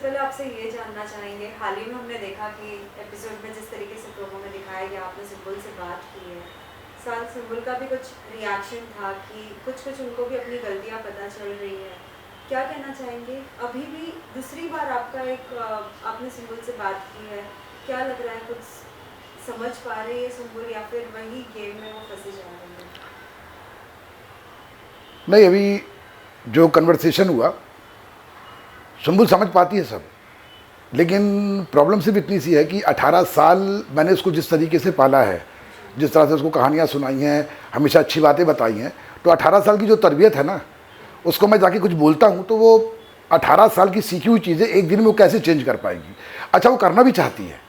पहले आपसे ये जानना चाहेंगे, हाल ही में हमने देखा कि एपिसोड में जिस तरीके से प्रोमो में दिखाया गया, आपने सिंबुल से बात की है, साथ सिंबुल का भी कुछ रिएक्शन था कि कुछ उनको भी अपनी गलतियां पता चल रही है। क्या कहना चाहेंगे? अभी भी दूसरी बार आपने सिंबुल से बात की है, क्या लग रहा है, कुछ समझ पा रही है सिंबुल या फिर वही गेम में वो फंसी जा रही है? नहीं, अभी जो कन्वर्सेशन हुआ सुम्बुल समझ पाती है सब, लेकिन प्रॉब्लम सिर्फ इतनी सी है कि 18 साल मैंने उसको जिस तरीके से पाला है, जिस तरह से उसको कहानियाँ सुनाई हैं, हमेशा अच्छी बातें बताई हैं, तो 18 साल की जो तरबियत है ना, उसको मैं जाके कुछ बोलता हूँ तो वो 18 साल की सीखी हुई चीज़ें एक दिन में वो कैसे चेंज कर पाएगी। अच्छा, वो करना भी चाहती है,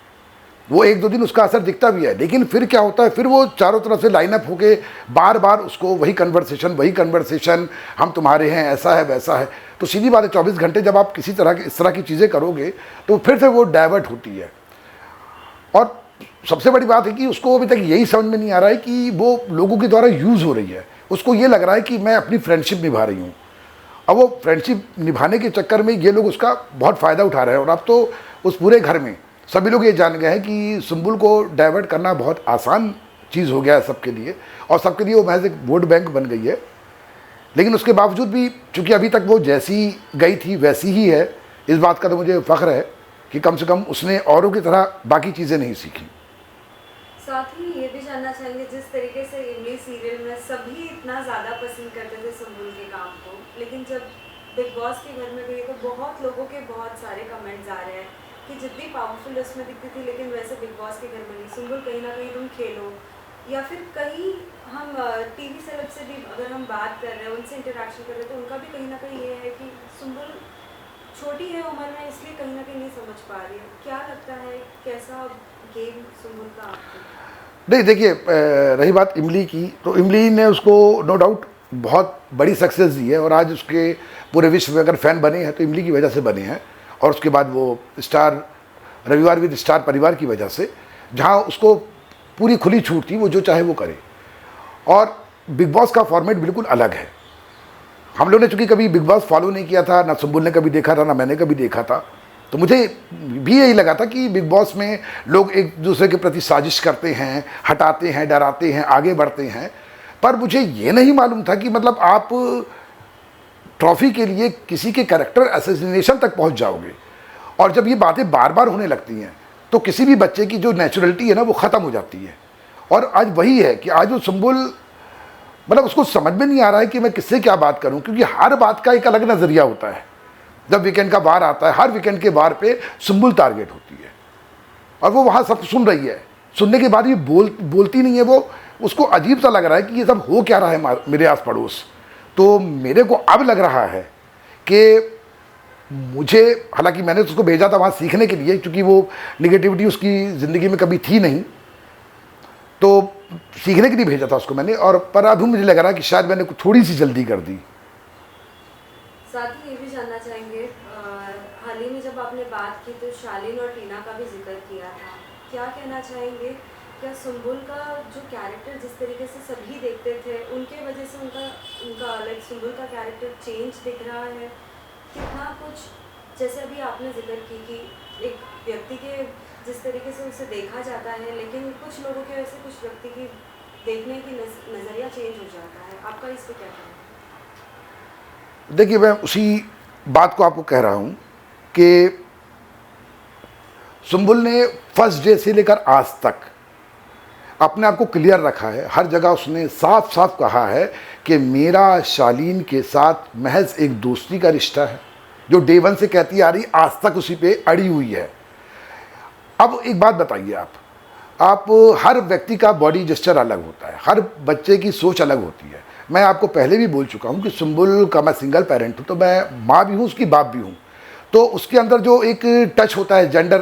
वो एक दो दिन उसका असर दिखता भी है, लेकिन फिर क्या होता है, फिर वो चारों तरफ से लाइनअप होके बार बार उसको वही कन्वर्सेशन, हम तुम्हारे हैं, ऐसा है वैसा है। तो सीधी बात है, 24 घंटे जब आप किसी तरह की इस तरह की चीज़ें करोगे तो फिर से वो डाइवर्ट होती है। और सबसे बड़ी बात है कि उसको अभी तक यही समझ में नहीं आ रहा है कि वो लोगों के द्वारा यूज़ हो रही है। उसको ये लग रहा है कि मैं अपनी फ्रेंडशिप निभा रही हूँ। अब वो फ्रेंडशिप निभाने के चक्कर में ये लोग उसका बहुत फ़ायदा उठा रहे हैं, और अब तो उस पूरे घर में सभी लोग ये जान गए हैं कि सुम्बुल को डाइवर्ट करना बहुत आसान चीज़ हो गया है सबके लिए, और सबके लिए वो महज एक वोट बैंक बन गई है। लेकिन उसके बावजूद भी चूँकि अभी तक वो जैसी गई थी वैसी ही है, इस बात का तो मुझे फ़ख्र है कि कम से कम उसने औरों की तरह बाकी चीज़ें नहीं सीखी। साथ ही ये भी जानना चाहेंगे, जिस तरीके से इमली सीरियल में सभी इतना ज़्यादा पसंद करते थे सुम्बुल के काम को, लेकिन जब बिग बॉस के घर में गई तो बहुत लोगों के बहुत सारे कमेंट्स आ रहे हैं कि जितनी पावरफुल उसमें दिखती थी, लेकिन वैसे बिग बॉस के घर में नहीं। सुम्बुल कहीं ना कहीं तुम खेलो, या फिर कहीं हम टीवी सेलेब से भी अगर हम बात कर रहे हैं, उनसे इंटरेक्शन कर रहे हैं, तो उनका भी कहीं ना कहीं ये है कि सुम्बुल छोटी है उम्र में, इसलिए कहीं ना कहीं नहीं समझ पा रही है। क्या लगता है, कैसा गेम सुम्बुल का आपको? नहीं, देखिए, रही बात इमली की, तो इमली ने उसको नो डाउट बहुत बड़ी सक्सेस दी है, और आज उसके पूरे विश्व में अगर फ़ैन बने हैं तो इमली की वजह से बने हैं। और उसके बाद वो स्टार रविवार विद स्टार परिवार की वजह से, जहाँ उसको पूरी खुली छूट थी, वो जो चाहे वो करे। और बिग बॉस का फॉर्मेट बिल्कुल अलग है। हम लोग ने चूँकि कभी बिग बॉस फॉलो नहीं किया था, ना सुम्बुल ने कभी देखा था, ना मैंने कभी देखा था, तो मुझे भी यही लगा था कि बिग बॉस में लोग एक दूसरे के प्रति साजिश करते हैं, हटाते हैं, डराते हैं, आगे बढ़ते हैं। पर मुझे ये नहीं मालूम था कि मतलब आप ट्रॉफी के लिए किसी के कैरेक्टर असैसिनेशन तक पहुंच जाओगे। और जब ये बातें बार बार होने लगती हैं तो किसी भी बच्चे की जो नेचुरलिटी है ना, वो ख़त्म हो जाती है। और आज वही है कि आज वो सुम्बुल, मतलब उसको समझ में नहीं आ रहा है कि मैं किससे क्या बात करूं, क्योंकि हर बात का एक अलग नज़रिया होता है। जब वीकेंड का वार आता है, हर वीकेंड के वार पे सुम्बुल टारगेट होती है, और वो वहाँ सब सुन रही है। सुनने के बाद भी बोलती नहीं है। वो उसको अजीब सा लग रहा है कि ये सब हो क्या रहा है मेरे आस पड़ोस। तो मेरे को अब लग रहा है कि मुझे, हालांकि मैंने उसको भेजा था वहाँ सीखने के लिए, क्योंकि वो निगेटिविटी उसकी ज़िंदगी में कभी थी नहीं, तो सीखने के लिए भेजा था उसको मैंने। और पर अभी मुझे लग रहा है कि शायद मैंने थोड़ी सी जल्दी कर दी। साथ ही ये भी जानना चाहेंगे, हाल ही में जब आपने बात की तो शालीन और टीना का भी जिक्र किया था। क्या कहना चाहेंगे, क्या सुम्बुल का जो कैरेक्टर जिस तरीके से सभी देखते थे, उनके वजह से उनका लाइक सुम्बुल का कैरेक्टर चेंज दिख रहा है? कितना कुछ, जैसे अभी आपने जिक्र की कि एक व्यक्ति के जिस तरीके से उसे देखा जाता है, लेकिन कुछ लोगों की वजह से कुछ व्यक्ति की देखने की नज़रिया चेंज हो जाता है। आपका इस पर क्या कहना है? देखिए, मैं उसी बात को आपको कह रहा हूँ कि सुम्बुल ने फर्स्ट डे से लेकर आज तक अपने आप को क्लियर रखा है। हर जगह उसने साफ साफ कहा है कि मेरा शालीन के साथ महज एक दोस्ती का रिश्ता है, जो डे वन से कहती आ रही, आज तक उसी पे अड़ी हुई है। अब एक बात बताइए, आप हर व्यक्ति का बॉडी जेस्चर अलग होता है, हर बच्चे की सोच अलग होती है। मैं आपको पहले भी बोल चुका हूँ कि सुम्बुल का मैं सिंगल पेरेंट हूँ, तो मैं माँ भी हूँ, उसकी बाप भी हूँ। तो उसके अंदर जो एक टच होता है जेंडर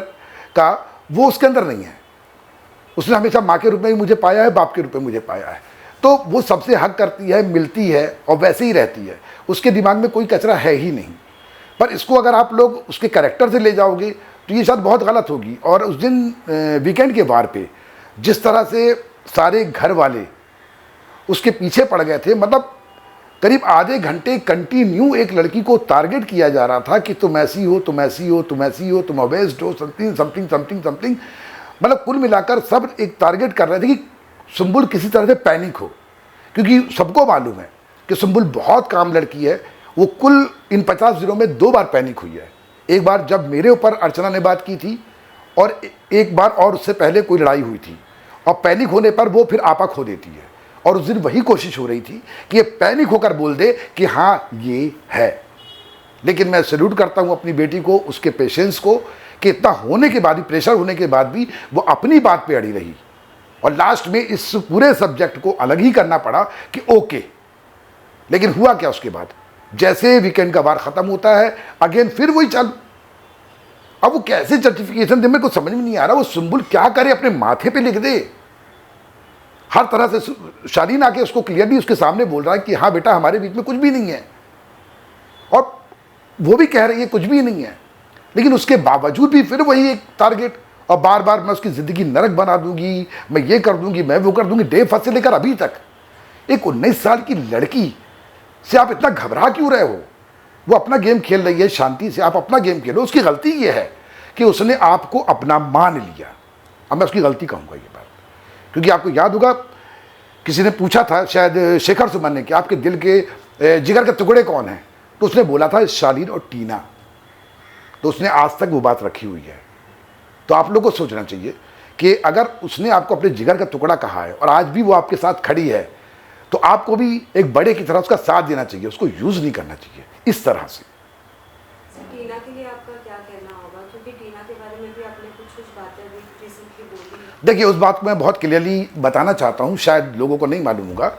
का, वो उसके अंदर नहीं है। उसने हमेशा माँ के रूप में ही मुझे पाया है, बाप के रूप में मुझे पाया है। तो वो सबसे हक करती है, मिलती है और वैसे ही रहती है। उसके दिमाग में कोई कचरा है ही नहीं। पर इसको अगर आप लोग उसके कैरेक्टर से ले जाओगे तो ये शायद बहुत गलत होगी। और उस दिन वीकेंड के वार पे जिस तरह से सारे घर वाले उसके पीछे पड़ गए थे, मतलब करीब आधे घंटे कंटिन्यू एक लड़की को टारगेट किया जा रहा था कि तुम ऐसी हो, तुम ऐसी हो, तुम ऐसी हो, तुम ओबेस्ड हो, समथिंग समथिंग समथिंग समथिंग। मतलब कुल मिलाकर सब एक टारगेट कर रहे थे कि सुंबुल किसी तरह से पैनिक हो, क्योंकि सबको मालूम है कि सुंबुल बहुत काम लड़की है। वो कुल इन 50 दिनों में 2 बार पैनिक हुई है। एक बार जब मेरे ऊपर अर्चना ने बात की थी, और एक बार और उससे पहले कोई लड़ाई हुई थी, और पैनिक होने पर वो फिर आपा खो देती है। और उस दिन वही कोशिश हो रही थी कि ये पैनिक होकर बोल दे कि हाँ ये है। लेकिन मैं सैल्यूट करता हूँ अपनी बेटी को, उसके पेशेंस को, कि इतना होने के बाद भी, प्रेशर होने के बाद भी वो अपनी बात पे अड़ी रही, और लास्ट में इस पूरे सब्जेक्ट को अलग ही करना पड़ा कि ओके। लेकिन हुआ क्या उसके बाद, जैसे वीकेंड का वार खत्म होता है अगेन फिर वही चालू। अब वो कैसे जस्टिफिकेशन दे, मेरे को समझ में नहीं आ रहा। वो सुंबुल क्या करे, अपने माथे पे लिख दे। हर तरह से शालीन आके उसको क्लियरली उसके सामने बोल रहा है कि हाँ बेटा हमारे बीच में कुछ भी नहीं है, और वो भी कह रही है कुछ भी नहीं है। लेकिन उसके बावजूद भी फिर वही एक टारगेट, और बार बार मैं उसकी ज़िंदगी नरक बना दूंगी, मैं ये कर दूंगी, मैं वो कर दूंगी। डे फर्स्ट से लेकर अभी तक एक 19 साल की लड़की से आप इतना घबरा क्यों रहे हो? वो अपना गेम खेल रही है, शांति से आप अपना गेम खेलो। उसकी गलती ये है कि उसने आपको अपना मान लिया। अब मैं उसकी गलती कहूँगा ये बात, क्योंकि आपको याद होगा किसी ने पूछा था, शायद शेखर सुमन ने, कि आपके दिल के जिगर के टुकड़े कौन हैं, तो उसने बोला था शालीन और टीना। तो उसने आज तक वो बात रखी हुई है। तो आप लोगों को सोचना चाहिए कि अगर उसने आपको अपने जिगर का टुकड़ा कहा है और आज भी वो आपके साथ खड़ी है, तो आपको भी एक बड़े की तरह उसका साथ देना चाहिए, उसको यूज़ नहीं करना चाहिए इस तरह से। टीना के लिए आपका क्या कहना होगा, क्योंकि टीना के बारे में भी आपने कुछ बातें अभी रिसेंटली बोली। देखिए, उस बात को मैं बहुत क्लियरली बताना चाहता हूँ, शायद लोगों को नहीं मालूम होगा।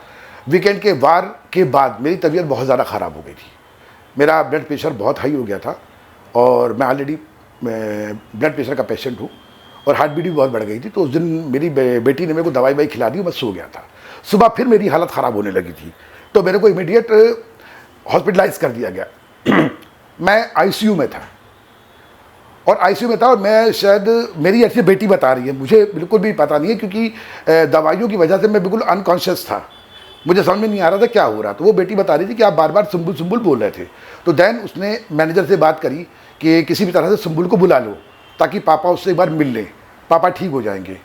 वीकेंड के वार के बाद मेरी तबीयत बहुत ज़्यादा ख़राब हो गई थी। मेरा ब्लड प्रेशर बहुत हाई हो गया था, और मैं ऑलरेडी ब्लड प्रेशर का पेशेंट हूँ, और हार्ट बीट भी बहुत बढ़ गई थी। तो उस दिन मेरी बेटी ने मेरे को दवाई खिला दी, मैं सो गया था। सुबह फिर मेरी हालत ख़राब होने लगी थी, तो मेरे को इमीडिएट हॉस्पिटलाइज कर दिया गया। मैं आईसीयू में था, और आईसीयू में था, और मैं शायद, मेरी ऐसी बेटी बता रही है, मुझे बिल्कुल भी पता नहीं है, क्योंकि दवाइयों की वजह से मैं बिल्कुल अनकॉन्शियस था, मुझे समझ में नहीं आ रहा था क्या हो रहा। तो वो बेटी बता रही थी कि आप बार बार सुंबुल सुंबुल बोल रहे थे। तो देन उसने मैनेजर से बात करी कि किसी भी तरह से सुंबुल को बुला लो, ताकि पापा उससे एक बार मिल लें, पापा ठीक हो जाएंगे।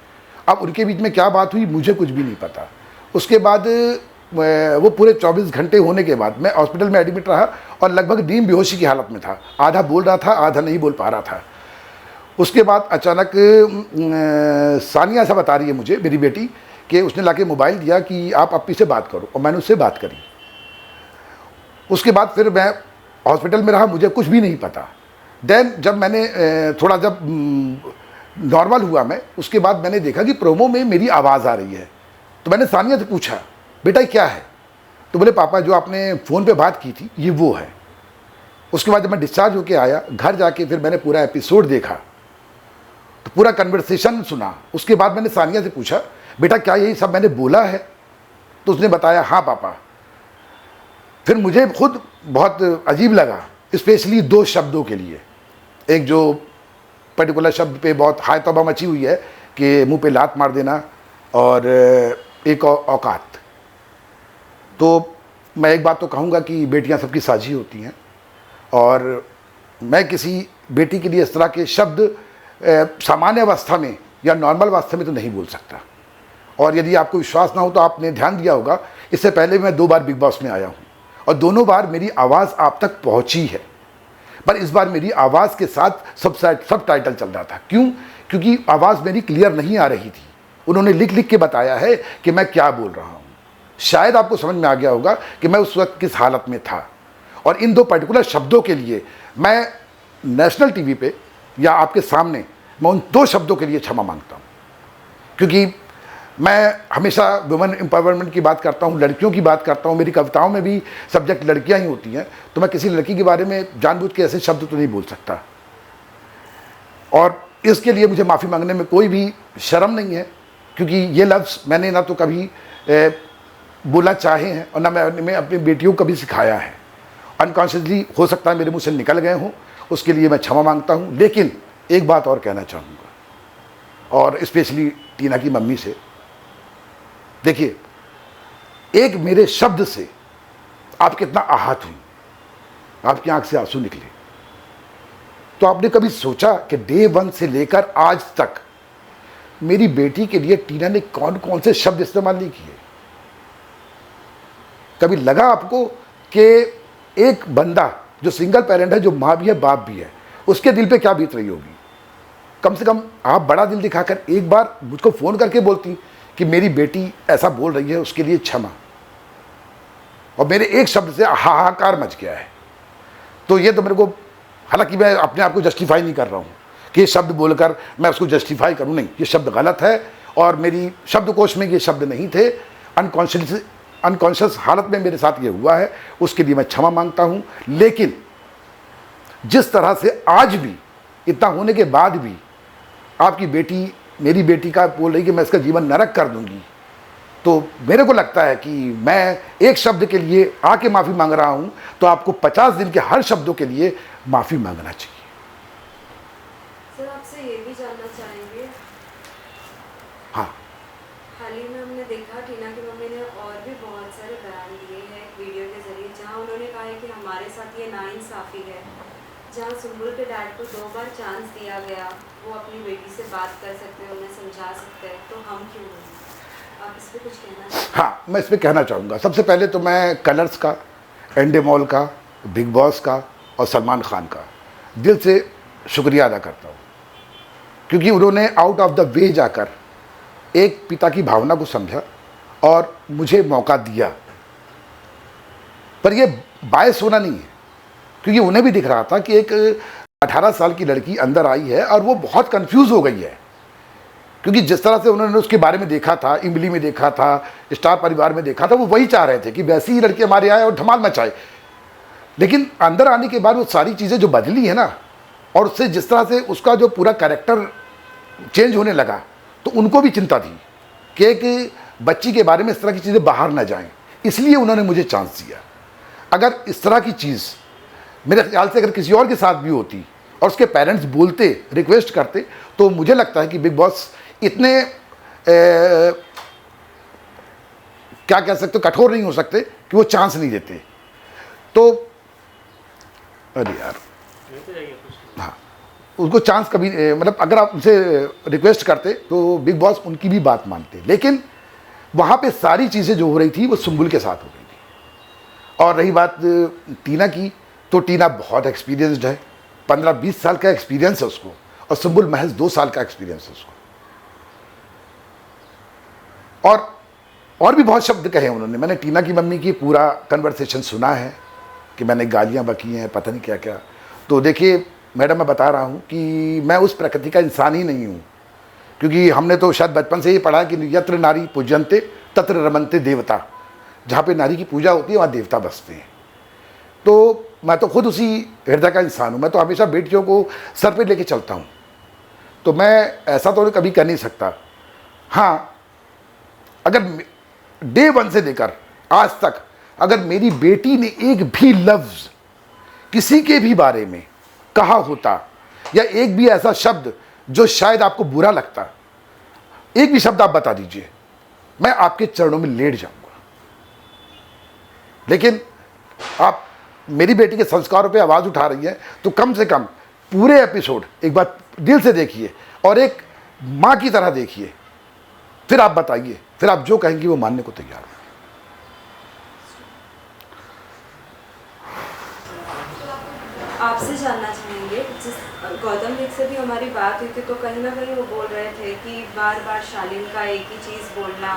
अब उनके बीच में क्या बात हुई मुझे कुछ भी नहीं पता। उसके बाद वो पूरे 24 घंटे होने के बाद मैं हॉस्पिटल में एडमिट रहा, और लगभग नींद बेहोशी की हालत में था। आधा बोल रहा था, आधा नहीं बोल पा रहा था। उसके बाद अचानक सानिया से बता रही है मुझे, मेरी बेटी, कि उसने लाके मोबाइल दिया कि आप अपनी से बात करो, और मैंने उससे बात करी। उसके बाद फिर मैं हॉस्पिटल में रहा, मुझे कुछ भी नहीं पता। देन जब मैंने थोड़ा जब नॉर्मल हुआ मैं, उसके बाद मैंने देखा कि प्रोमो में मेरी आवाज़ आ रही है। तो मैंने सानिया से पूछा, बेटा क्या है? तो बोले पापा जो आपने फ़ोन पे बात की थी ये वो है। उसके बाद जब मैं डिस्चार्ज होके आया, घर जाके फिर मैंने पूरा एपिसोड देखा, तो पूरा कन्वर्सेशन सुना। उसके बाद मैंने सानिया से पूछा, बेटा क्या यही सब मैंने बोला है? तो उसने बताया हाँ पापा। फिर मुझे खुद बहुत अजीब लगा, स्पेशली 2 शब्दों के लिए। एक जो पर्टिकुलर शब्द पे बहुत हाय तौबा मची हुई है कि मुंह पे लात मार देना, और एक औकात। तो मैं एक बात तो कहूँगा कि बेटियां सबकी साझी होती हैं, और मैं किसी बेटी के लिए इस तरह के शब्द सामान्य अवस्था में या नॉर्मल अवस्था में तो नहीं बोल सकता। और यदि आपको विश्वास ना हो तो आपने ध्यान दिया होगा, इससे पहले भी मैं 2 बार बिग बॉस में आया हूँ, और दोनों बार मेरी आवाज़ आप तक पहुँची है। पर इस बार मेरी आवाज़ के साथ सब टाइटल चल रहा था। क्यों? क्योंकि आवाज़ मेरी क्लियर नहीं आ रही थी। उन्होंने लिख लिख के बताया है कि मैं क्या बोल रहा हूँ। शायद आपको समझ में आ गया होगा कि मैं उस वक्त किस हालत में था। और इन 2 पर्टिकुलर शब्दों के लिए मैं नेशनल टीवी पे या आपके सामने मैं उन 2 शब्दों के लिए क्षमा मांगता हूँ, क्योंकि मैं हमेशा वुमेन एम्पावरमेंट की बात करता हूँ, लड़कियों की बात करता हूँ। मेरी कविताओं में भी सब्जेक्ट लड़कियाँ ही होती हैं, तो मैं किसी लड़की के बारे में जानबूझ के ऐसे शब्द तो नहीं बोल सकता। और इसके लिए मुझे माफ़ी मांगने में कोई भी शर्म नहीं है, क्योंकि ये लफ्ज़ मैंने ना तो कभी बोला चाहे हैं, और ना मैं अपनी बेटियों को कभी सिखाया है। अनकॉन्शियसली हो सकता है मेरे मुँह से निकल गए हों, उसके लिए मैं क्षमा मांगता हूँ। लेकिन एक बात और कहना चाहूँगा, और स्पेशली टीना की मम्मी से। देखिए, एक मेरे शब्द से आप कितना आहत हुई, आपकी आंख से आंसू निकले। तो आपने कभी सोचा कि डे 1 से लेकर आज तक मेरी बेटी के लिए टीना ने कौन कौन से शब्द इस्तेमाल नहीं किए? कभी लगा आपको कि एक बंदा जो सिंगल पेरेंट है, जो माँ भी है बाप भी है, उसके दिल पे क्या बीत रही होगी? कम से कम आप बड़ा दिल दिखाकर एक बार मुझको फ़ोन करके बोलती कि मेरी बेटी ऐसा बोल रही है, उसके लिए क्षमा। और मेरे एक शब्द से हाहाकार मच गया है। तो ये तो मेरे को, हालांकि मैं अपने आप को जस्टिफाई नहीं कर रहा हूँ कि ये शब्द बोलकर मैं उसको जस्टिफाई करूँ, नहीं, ये शब्द गलत है और मेरी शब्दकोश में ये शब्द नहीं थे। अनकॉन्शियस हालत में मेरे साथ ये हुआ है, उसके लिए मैं क्षमा मांगता हूँ। लेकिन जिस तरह से आज भी, इतना होने के बाद भी आपकी बेटी, मेरी बेटी का बोल रही कि मैं इसका जीवन नरक कर दूंगी, तो मेरे को लगता है कि मैं एक शब्द के लिए आके माफ़ी मांग रहा हूँ, तो आपको 50 दिन के हर शब्दों के लिए माफ़ी मांगना चाहिए। सर, आपसे ये भी जानना चाहेंगे, हाँ, हाल ही में हमने देखा टीना की मम्मी ने और भी बहुत सारे बयान दिए हैं वीडियो के जरिए, जहां उन्होंने कहा है कि हमारे साथ ये नाइंसाफ़ी है। जहां सुंबुल के डैड को 2 बार चांस दिया गया, वो अपनी बेटी से बात कर सकते हैं, उन्हें समझा सकते हैं, तो हम क्यों नहीं? आप इस पर कुछ कहना चाहेंगे? हाँ, मैं इस पर कहना चाहूँगा। सबसे पहले तो मैं कलर्स का, एंडेमॉल का, बिग बॉस का और सलमान खान का दिल से शुक्रिया अदा करता हूँ, क्योंकि उन्होंने आउट ऑफ द वे जाकर एक पिता की भावना को समझा और मुझे मौका दिया। पर यह बायस होना नहीं है, क्योंकि उन्हें भी दिख रहा था कि एक 18 साल की लड़की अंदर आई है और वो बहुत कंफ्यूज हो गई है, क्योंकि जिस तरह से उन्होंने उसके बारे में देखा था, इमली में देखा था, स्टार परिवार में देखा था, वो वही चाह रहे थे कि वैसी ही लड़की हमारे आए और धमाल मचाए। लेकिन अंदर आने के बाद वो सारी चीज़ें जो बदली है ना, और उससे जिस तरह से उसका जो पूरा कैरेक्टर चेंज होने लगा, तो उनको भी चिंता थी कि एक बच्ची के बारे में इस तरह की चीज़ें बाहर ना जाएं, इसलिए उन्होंने मुझे चांस दिया। अगर इस तरह की चीज़ मेरे ख्याल से अगर किसी और के साथ भी होती और उसके पेरेंट्स बोलते, रिक्वेस्ट करते, तो मुझे लगता है कि बिग बॉस इतने क्या कह सकते, कठोर नहीं हो सकते कि वो चांस नहीं देते। तो अरे यार, हाँ, उसको चांस कभी मतलब अगर आप उनसे रिक्वेस्ट करते तो बिग बॉस उनकी भी बात मानते। लेकिन वहाँ पे सारी चीज़ें जो हो रही थी वो सुंबुल के साथ हो रही थी। और रही बात टीना की, तो टीना बहुत एक्सपीरियंस्ड है, 15-20 साल का एक्सपीरियंस है उसको, और सुंबुल महज 2 साल का एक्सपीरियंस है उसको। और भी बहुत शब्द कहे उन्होंने। मैंने टीना की मम्मी की पूरा कन्वर्सेशन सुना है कि मैंने गालियाँ बकी हैं, पता नहीं क्या क्या। तो देखिए मैडम, मैं बता रहा हूँ कि मैं उस प्रकृति का इंसान ही नहीं हूँ, क्योंकि हमने तो शायद बचपन से ही पढ़ा कि यत्र नारी पूजन्ते तत्र रमन्ते देवता, जहाँ पे नारी की पूजा होती है वहाँ देवता बसते हैं। तो मैं तो खुद उसी हृदय का इंसान हूँ। मैं तो हमेशा बेटियों को सर पे लेके चलता हूँ, तो मैं ऐसा तो कभी कर नहीं सकता। हाँ, अगर डे 1 से लेकर आज तक अगर मेरी बेटी ने एक भी लफ्ज़ किसी के भी बारे में कहा होता, या एक भी ऐसा शब्द जो शायद आपको बुरा लगता, एक भी शब्द आप बता दीजिए, मैं आपके चरणों में लेट जाऊंगा। लेकिन आप मेरी बेटी के संस्कारों पे आवाज़ उठा रही है, तो कम से कम पूरे एपिसोड एक बार दिल से देखिए और एक माँ की तरह देखिए, फिर आप बताइए, फिर आप जो कहेंगी वो मानने को तैयार हूँ। आपसे जानना चाहेंगे, जिस गौतम विक से भी हमारी बात हुई थी, तो कहीं ना कहीं वो बोल रहे थे कि बार बार शालीन का एक ही चीज़ बोलना,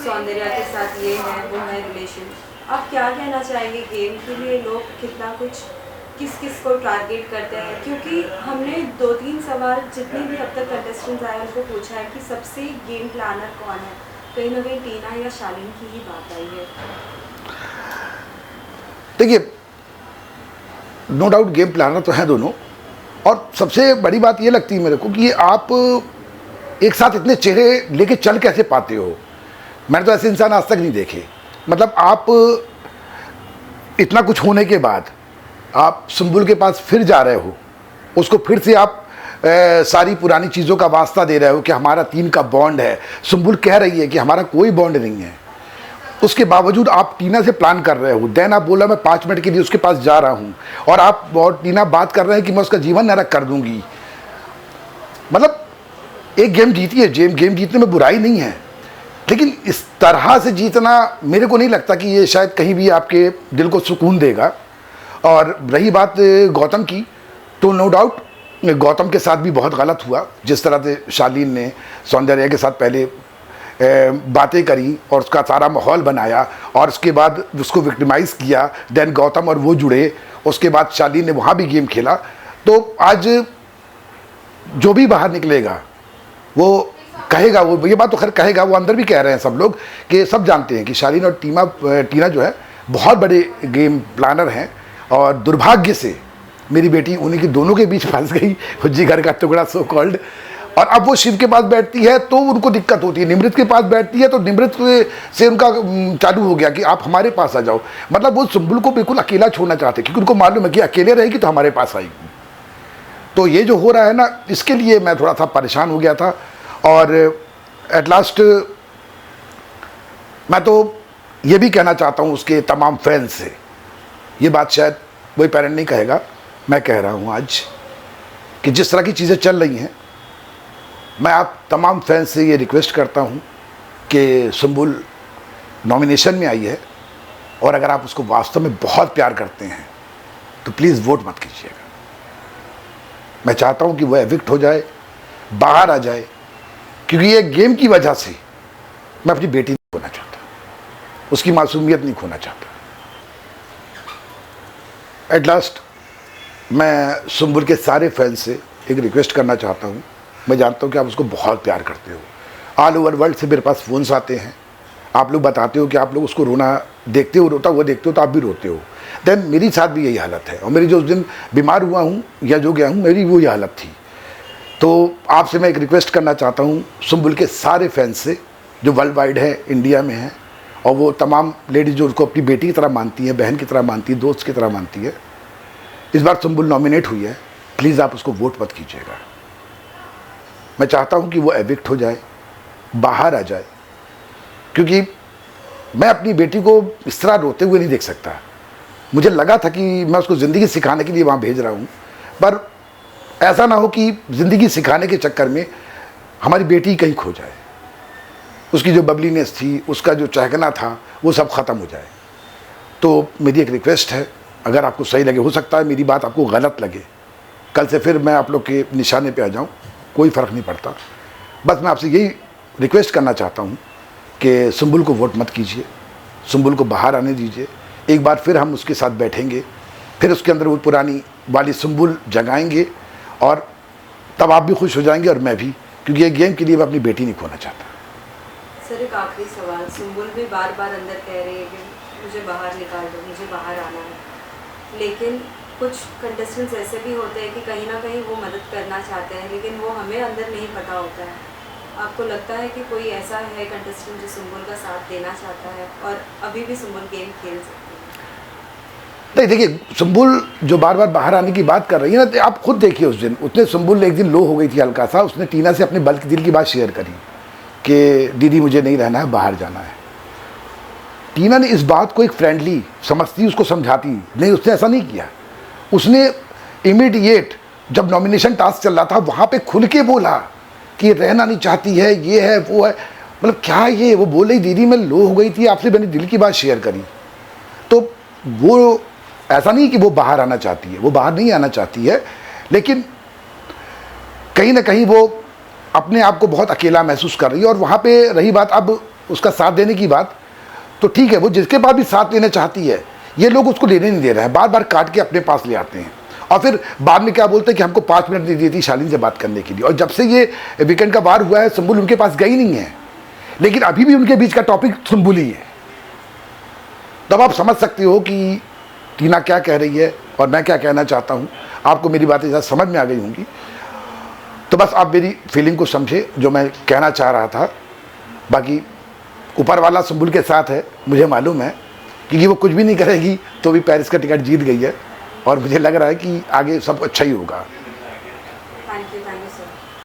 सौंदर्या के साथ ये है वो है रिलेशन। आप क्या कहना चाहेंगे, गेम के लिए लोग कितना कुछ किस किस को टारगेट करते हैं? क्योंकि हमने 2-3 सवाल जितने भी अब तक कंटेस्टेंट्स आए उनको पूछा है कि सबसे गेम प्लानर कौन है, कहीं ना कहीं टीना या शालीन की ही बात आई है। देखिए, नो डाउट गेम प्लानर तो हैं दोनों, और सबसे बड़ी बात ये लगती है मेरे को कि आप एक साथ इतने चेहरे लेके चल कैसे पाते हो। मैंने तो ऐसे इंसान आज तक नहीं देखे। मतलब आप इतना कुछ होने के बाद आप सुंबुल के पास फिर जा रहे हो, उसको फिर से आप सारी पुरानी चीज़ों का वास्ता दे रहे हो कि हमारा 3 का बॉन्ड है। सुंबुल कह रही है कि हमारा कोई बॉन्ड नहीं है। उसके बावजूद आप टीना से प्लान कर रहे हो, देन आप बोला मैं 5 मिनट के लिए उसके पास जा रहा हूँ, और टीना बात कर रहे हैं कि मैं उसका जीवन नरक कर दूंगी। मतलब एक गेम जीती है, गेम जीतने में बुराई नहीं है, लेकिन इस तरह से जीतना मेरे को नहीं लगता कि ये शायद कहीं भी आपके दिल को सुकून देगा। और रही बात गौतम की, तो नो डाउट गौतम के साथ भी बहुत गलत हुआ, जिस तरह से शालीन ने सौंदर्या के साथ पहले बातें करी और उसका सारा माहौल बनाया और उसके बाद उसको विक्टिमाइज़ किया, देन गौतम और वो जुड़े, उसके बाद शालीन ने वहाँ भी गेम खेला। तो आज जो भी बाहर निकलेगा वो कहेगा, वो ये बात तो खैर कहेगा, वो अंदर भी कह रहे हैं सब लोग कि सब जानते हैं कि शालीन और टीना जो है बहुत बड़े गेम प्लानर हैं, और दुर्भाग्य से मेरी बेटी उन्हीं के दोनों के बीच फंस गई, जिगर का टुकड़ा सो कॉल्ड। और अब वो शिव के पास बैठती है तो उनको दिक्कत होती है, निमृत के पास बैठती है तो निमृत से उनका चालू हो गया कि आप हमारे पास आ जाओ। मतलब वो सुम्बुल को बिल्कुल अकेला छोड़ना चाहते, क्योंकि उनको मालूम है कि अकेले रहेगी तो हमारे पास आएगी। तो ये जो हो रहा है ना, इसके लिए मैं थोड़ा सा परेशान हो गया था। और एट लास्ट मैं तो ये भी कहना चाहता हूँ उसके तमाम फैंस से, ये बात शायद कोई पेरेंट नहीं कहेगा, मैं कह रहा हूँ आज, कि जिस तरह की चीज़ें चल रही हैं, मैं आप तमाम फैंस से ये रिक्वेस्ट करता हूँ कि सुम्बुल नॉमिनेशन में आई है, और अगर आप उसको वास्तव में बहुत प्यार करते हैं तो प्लीज़ वोट मत कीजिएगा। मैं चाहता हूँ कि वो एविक्ट हो जाए, बाहर आ जाए, क्योंकि ये गेम की वजह से मैं अपनी बेटी नहीं खोना चाहता, उसकी मासूमियत नहीं खोना चाहता। एट लास्ट मैं सुम्बुल के सारे फैंस से एक रिक्वेस्ट करना चाहता हूँ। मैं जानता हूँ कि आप उसको बहुत प्यार करते हो, ऑल ओवर वर्ल्ड से मेरे पास फ़ोन्स आते हैं, आप लोग बताते हो कि आप लोग उसको रोना देखते हो, रोता हुआ देखते हो तो आप भी रोते हो। देन मेरी साथ भी यही हालत है, और मेरी जो उस दिन बीमार हुआ हूँ या जो गया हूँ, मेरी वो ये हालत थी। तो आपसे मैं एक रिक्वेस्ट करना चाहता हूँ सुम्बुल के सारे फैंस से, जो वर्ल्ड वाइड है, इंडिया में है, और वो तमाम लेडीज़ जो उसको अपनी बेटी की तरह मानती हैं, बहन की तरह मानती है, दोस्त की तरह मानती है। इस बार सुम्बुल नॉमिनेट हुई है, प्लीज़ आप उसको वोट मत कीजिएगा। मैं चाहता हूँ कि वो एविक्ट हो जाए, बाहर आ जाए, क्योंकि मैं अपनी बेटी को इस तरह रोते हुए नहीं देख सकता। मुझे लगा था कि मैं उसको ज़िंदगी सिखाने के लिए वहाँ भेज रहा हूँ, पर ऐसा ना हो कि ज़िंदगी सिखाने के चक्कर में हमारी बेटी कहीं खो जाए, उसकी जो बबलीनेस थी, उसका जो चहकना था, वो सब ख़त्म हो जाए। तो मेरी एक रिक्वेस्ट है, अगर आपको सही लगे, हो सकता है मेरी बात आपको गलत लगे, कल से फिर मैं आप लोग के निशाने पे आ जाऊँ, कोई फ़र्क नहीं पड़ता। बस मैं आपसे यही रिक्वेस्ट करना चाहता हूँ कि सुम्बुल को वोट मत कीजिए, सुम्बुल को बाहर आने दीजिए। एक बार फिर हम उसके साथ बैठेंगे, फिर उसके अंदर वो पुरानी वाली सुम्बुल जगाएंगे, और तब आप भी खुश हो जाएंगे और मैं भी, क्योंकि ये गेम के लिए मैं अपनी बेटी नहीं खोना चाहता। सर एक आखिरी सवाल, सुम्बुल भी बार बार अंदर कह रही है कि मुझे बाहर निकाल दो, मुझे बाहर आना है, लेकिन कुछ कंटेस्टेंट्स ऐसे भी होते हैं कि कहीं ना कहीं वो मदद करना चाहते हैं, लेकिन वो हमें अंदर नहीं पता होता है। आपको लगता है कि कोई ऐसा है कंटेस्टेंट जो सुम्बुल का साथ देना चाहता है और अभी भी सुम्बुल गेम खेल सकती है? नहीं, देखिए, सुम्बुल जो बार बार बाहर आने की बात कर रही है ना, तो आप खुद देखिए, उस दिन उसने, सुम्बुल एक दिन लो हो गई थी हल्का सा, उसने टीना से अपने दिल की बात शेयर करी कि दीदी मुझे नहीं रहना है, बाहर जाना है। टीना ने इस बात को एक फ्रेंडली समझती, उसको समझाती नहीं, उसने ऐसा नहीं किया। उसने इमीडिएट जब नॉमिनेशन टास्क चल रहा था, वहाँ पे खुल के बोला कि रहना नहीं चाहती है, ये है वो है। मतलब क्या ये, वो बोल रही दीदी मैं लो हो गई थी, आपसे मैंने दिल की बात शेयर करी। तो वो ऐसा नहीं कि वो बाहर आना चाहती है, वो बाहर नहीं आना चाहती है, लेकिन कहीं ना कहीं वो अपने आप को बहुत अकेला महसूस कर रही है। और वहाँ पे रही बात अब उसका साथ देने की बात, तो ठीक है, वो जिसके पास भी साथ लेना चाहती है, ये लोग उसको लेने नहीं दे रहे हैं, बार बार काट के अपने पास ले आते हैं, और फिर बाद में क्या बोलते हैं कि हमको 5 मिनट नहीं दी थी शालीन से बात करने के लिए। और जब से ये वीकेंड का वार हुआ है, सुम्बुल उनके पास गई नहीं है, लेकिन अभी भी उनके बीच का टॉपिक सुम्बुल ही है। तब आप समझ सकते हो कि टीना क्या कह रही है और मैं क्या कहना चाहता हूँ। आपको मेरी बातें ज़्यादा समझ में आ गई होंगी, तो बस आप मेरी फीलिंग को समझे जो मैं कहना चाह रहा था। बाकी ऊपर वाला सुम्बुल के साथ है, मुझे मालूम है, क्योंकि वो कुछ भी नहीं करेगी तो भी पेरिस का टिकट जीत गई है, और मुझे लग रहा है कि आगे सब अच्छा ही होगा।